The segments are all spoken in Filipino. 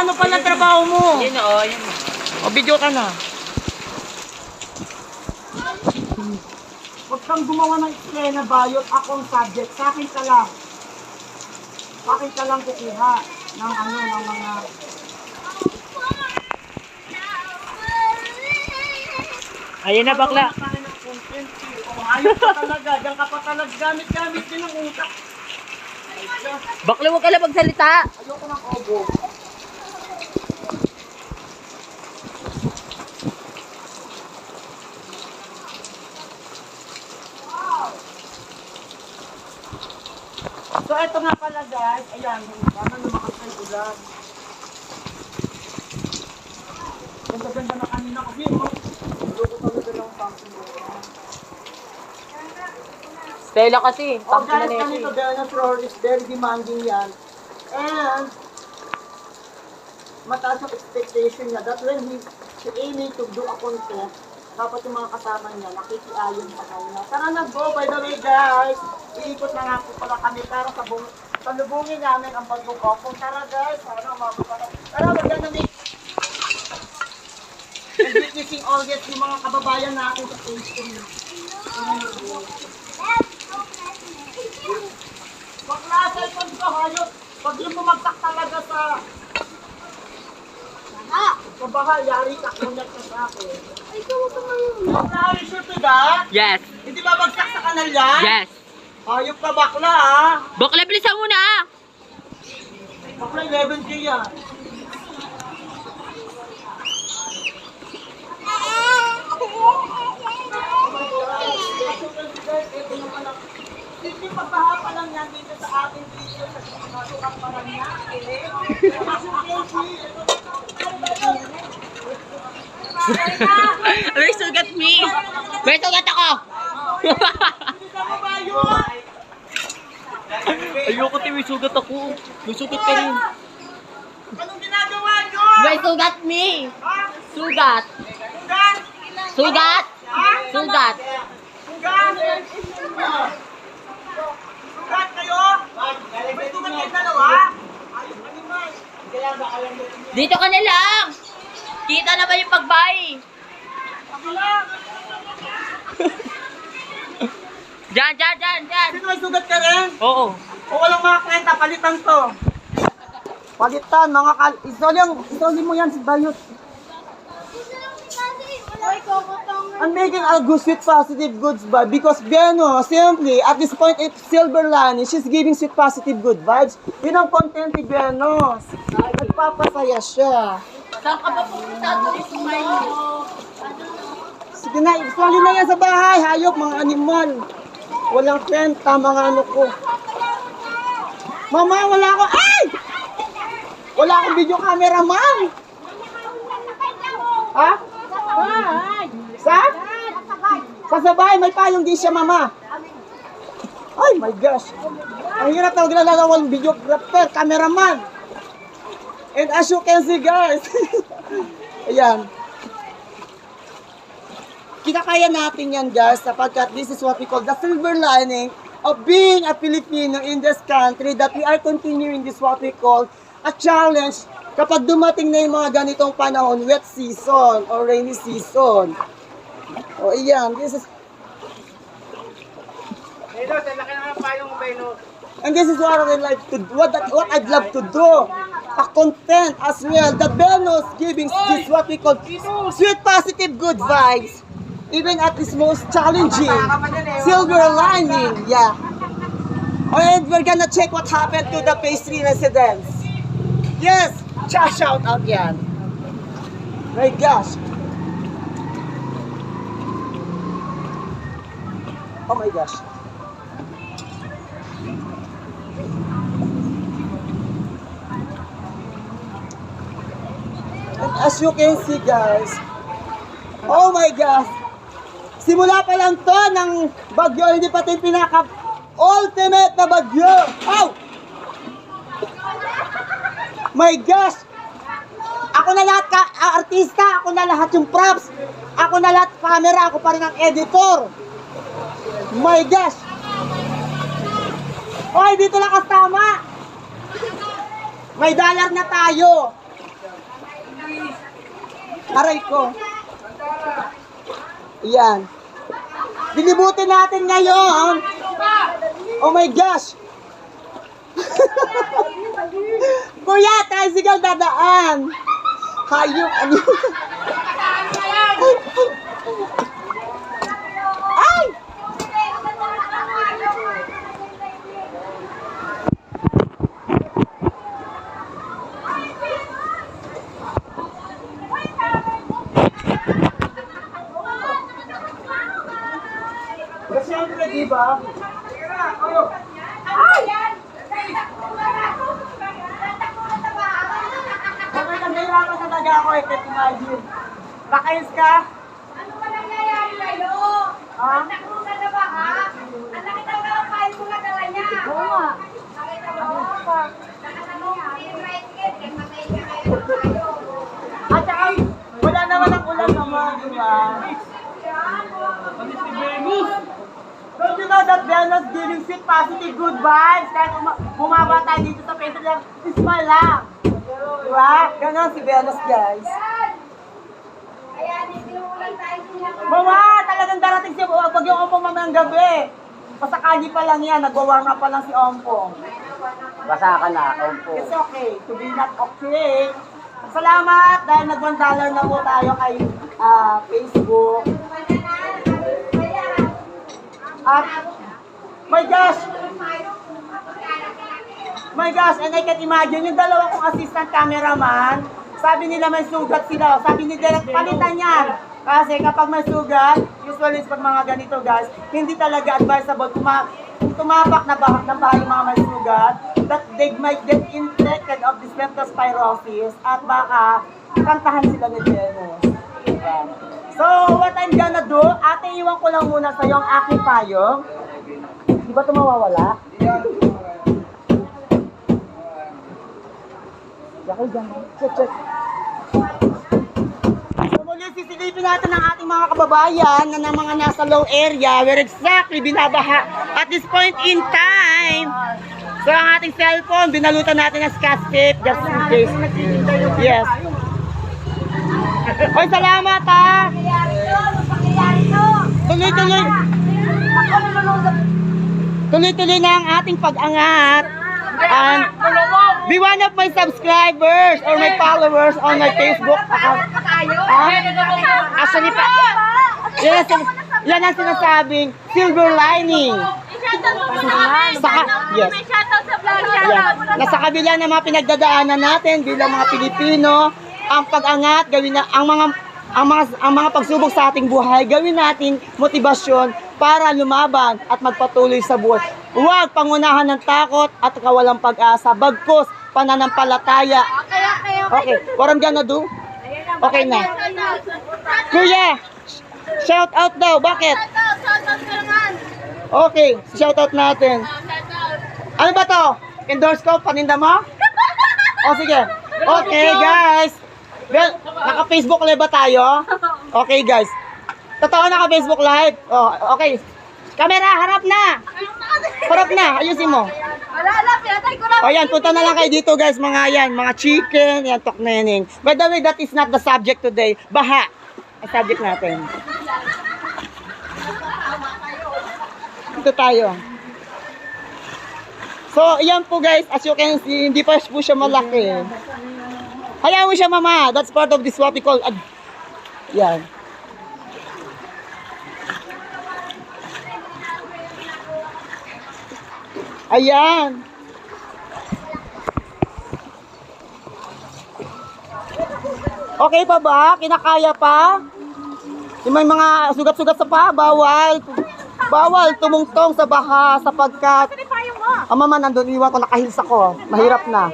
Ano pala trabaho mo? Yun o, yun. O, video ka na. Huwag kang gumawa ng eksena, Bayot. Ako ang subject. Sa akin ka lang. Sa akin ka lang kukuha ng ano, ng mga... Ayun na, bakla. Ayos ka talaga. Diyan ka pa talaga. Gamit-gamit din ang utak. Bakla, huwag ka lang magsalita. Ayoko ng obo. So, ito nga pala guys. Ayan, sana lumakas na yung ulan. Ganda-ganda na kanina kasi, oh. Ayoko talaga ng pangsin mo. Stella kasi. Oh Tangko na guys, na ganito, Dennis Roar is very demanding yan. And, mataas ang expectation niya that when she aiming to do a contest, dapat yung mga kasama niya, nakikiayon sa kanya. Tara na go, by the way guys, iikot na nga po pala kami para salubungin namin ang bagong kopong. Tara guys, sana umabot pa tayo. Tara, mag-ganamit. And witnessing all this, yung mga kababayan natin sa Facebook. Bakla, cellphone ko, hayot. Pag yung bumagsak talaga sa bahay, yari ka, connect ka sa akin. Ay, huwag ka ngayon. Bakla, are you sure to that? Yes. Hindi ba bagsak sa kanal yan? Yes. Hayop ka, bakla, ah. Bakla, bilisan mo na. Bakla, 11K yan. Hindi pagpahapa lang yan dito sa ating video sa sinasukang Paranaque. May sugat me. May sugat ako. Ayoko tayo, may sugat ako. May sugat ka rin. Anong ginagawa nyo? May sugat me. Sugat. Sugat? Sugat. Sugat. Sugat? Sugat kayo? May sugat kayo dalawa? Ayos ka naman. Dito ka na lang. Kita na ba yung pagbay? Ako lang. Diyan. Sino may sugat ka rin? Oo. O walang mga kliyenta, palitan to. Palitan, mga isoli mo yan si Bayot. I'm making a good sweet positive goods vibe because Beno, simply, at this point, it's silver lining. She's giving sweet positive good vibes. Yun ang content ni Beno. Nagpapasaya siya. Saan ka ba pupunta? Dito kayo. Sige na, isoli na yan sa bahay. Hayop, mga animal. Walang kwenta, mga ano ko. Mama, wala ako. Ay! Wala akong video cameraman. Ha? Sa? Sasabay, may payong di siya, mama. Ay, my gosh. Ang hirap na maglalawang videographer, cameraman. And as you can see, guys. Ayan. Kinakaya natin yan, guys, sapagkat this is what we call the silver lining of being a Filipino in this country, that we are continuing this what we call a challenge kapag dumating na yung mga ganitong panahon, wet season or rainy season. O iyan, this is... And this is what I like to do, what I'd love to do. A content as well. The Benos giving this what we call sweet positive good vibes. Even at this most challenging silver lining, yeah. And we're gonna check what happened to the pastry residents. Yes, shout out yan. My gosh. Oh my gosh. And as you can see, guys, oh my gosh. Simula pa lang to ng bagyo, hindi pa ito yung pinaka-ultimate na bagyo. Oh! My gosh! Ako na lahat artista, ako na lahat yung props, ako na lahat camera, ako pa rin ang editor. My gosh! Hoy, dito lang kasama! May dollar na tayo! Aray ko. Yan. Dilibutin natin ngayon. Oh my gosh. Kuya, tricycle dadaan. Hayop, ano? Ay! Siyempre, di ba? Bakit ang nahirapan sa taga ako eh, can't imagine. Bakayos ka? Ano ba nangyayari sa'yo? Ha? Nakrusan na ba, ha? Ang laki ng kain mo na dala niya. Oo nga. Nakita mo? Nakatanong, pinretiket, kaya matay niya kayo ng tayo. At saka, wala naman ang ulan naman, di ba? Don't you know that Venus giving sweet positive good vibes? Kahit bumaba tayo dito sa peso lang, smile lang. Di ba? Ganon si Venus, guys. Kaya hindi mo lang tayo sinakot. Mama, talagang darating si pag yung Ompong mamayang gabi. Pasakali pa lang yan, nagwawarm up pa lang si Ompong. Basa ka na, Ompo. It's okay to be not okay. Salamat dahil nag $1 na po tayo kay Facebook. At, my gosh, and I can imagine, yung dalawa kong assistant cameraman, sabi nila may sugat sila. Sabi ni Derek, palitan yan. Kasi kapag may sugat, usually pag mga ganito guys, hindi talaga advisable tumapak na bahak ng bahay yung mga may sugat, that they might get infected of this leptospirosis at baka kantahan sila ni Venus. Diba? So, what I'm gonna do, ate, iwan ko lang muna sa'yo ang aking payong. Di ba ito mawawala? Yakay dyan, check. So, muli, sisilipin natin ang ating mga kababayan na mga nasa low area where exactly binabaha at this point in time. So, ang ating cellphone, binalutan natin ng scotch tape just in case. Yes. Oy, salamat ha! Tuloy-tuloy na ang ating pag-angat. And be one of my subscribers or my followers on my Facebook account. Actually pa, yan ang sinasabing silver lining. Yes. Yeah. Nasa kabila ng mga pinagdadaanan natin bilang mga Pilipino, ang pag-angat, gawin na ang mga pagsubok sa ating buhay, gawin nating motibasyon para lumaban at magpatuloy sa buhay. Huwag pangunahan ng takot at kawalang pag-asa, bagkus pananampalataya. Okay, what I'm gonna do? Okay na. Kuya, shout out daw, bakit? Okay, shout out natin. Ano ba to? Endorse ko, paninda mo? O sige. Okay guys. Well, naka-Facebook live ba tayo? Okay guys. Totoo naka-Facebook live? Oh, okay. Camera, harap na! Harap na, ayusin mo. Wala na, pinatay ko na. O yan, punta na lang kayo dito guys, mga chicken, yan, toknening. By the way, that is not the subject today. Baha. Ang subject natin. Dito tayo. So, yan po guys, as you can see, hindi pa po siya malaki. Hayaan mo siya mama, that's part of this what we call, yan. Ayan. Okay pa ba? Kinakaya pa? Yung may mga sugat-sugat sa paa, bawal. Bawal tumungtong sa baha sapagkat ang mama nandun, iwan ko, nakahils ako. Mahirap na.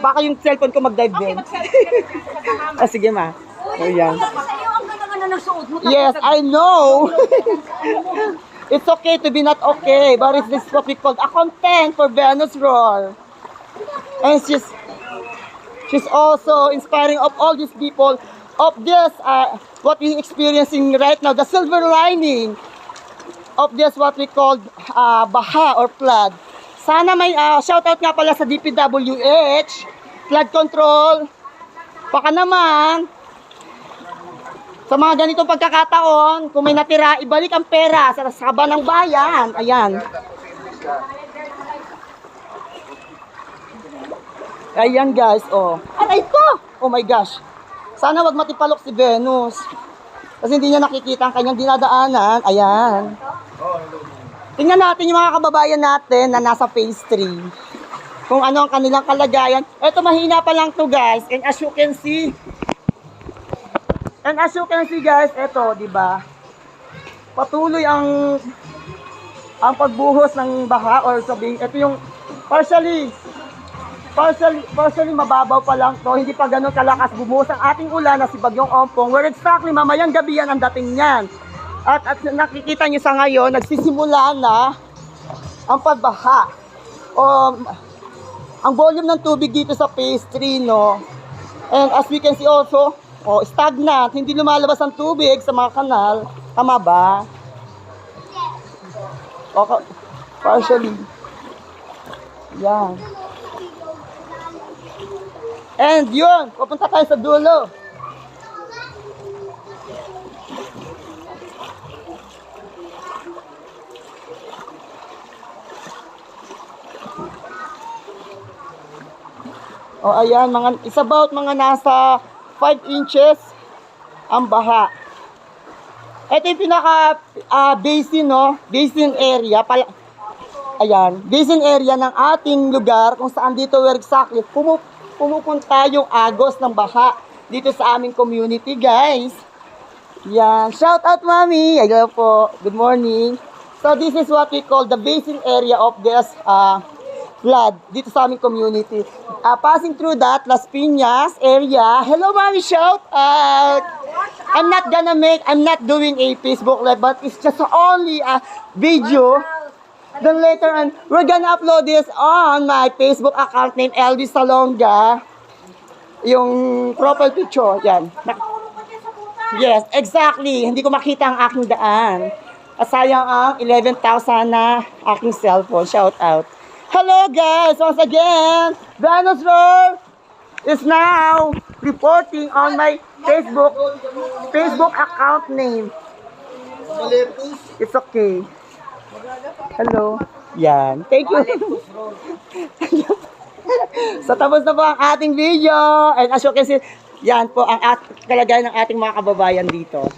Baka yung cellphone ko mag-dive din. Sige ma. Ayan. Yes, I know. It's okay to be not okay, but it's this what we call a content for Venus Roar. And she's also inspiring of all these people of this, what we experiencing right now, the silver lining of this what we call baha or flood. Sana may shoutout nga pala sa DPWH, flood control. Baka naman, Sa mga ganitong pagkakataon, kung may natira, ibalik ang pera sa saba ng bayan. Ayan. Ayan guys, oh. Aray ko! Oh my gosh. Sana wag matipalok si Venus. Kasi hindi niya nakikita ang kanyang dinadaanan. Ayan. Tingnan natin yung mga kababayan natin na nasa phase 3. Kung ano ang kanilang kalagayan. Ito mahina pa lang to guys. And as you can see, guys, eto, di ba? Patuloy ang pagbuhos ng baha or sabihin, ito yung partially mababaw pa lang to, hindi pa gano'n kalakas bumuhos ang ating ulan na si Bagyong Ompong, where exactly mamayang gabi yan ang dating niyan. At nakikita niyo sa ngayon, nagsisimula na ang pagbaha. Ang volume ng tubig dito sa phase 3, no? And as we can see also, stagnant, hindi lumalabas ang tubig sa mga kanal. Tama ba? Okay, partially. Yan. And yun, pupunta tayo sa dulo. Ayan, it's about mga nasa 5 inches ang baha. Ito yung pinaka basin, no? Basin area. Ayan, basin area ng ating lugar kung saan dito where exactly pumupunta yung agos ng baha dito sa aming community, guys. Yan. Shout out, Mami. Ayan po. Good morning. So, this is what we call the basin area of this flood dito sa aming community. Passing through that, Las Piñas area. Hello, Mami. Shout out. I'm not doing a Facebook live, but it's just only a video. Then later on, we're gonna upload this on my Facebook account named LD Salonga. Yung profile picture, yan. Yes, exactly. Hindi ko makita ang aking daan. Sayang ang 11,000 na aking cellphone. Shout out. Hello guys, once again, Venus Roar is now reporting on my Facebook account name. It's okay. Hello. Yan. Thank you. So tapos na po ang ating video. And as you can see, yan po ang kalagayan ng ating mga kababayan dito.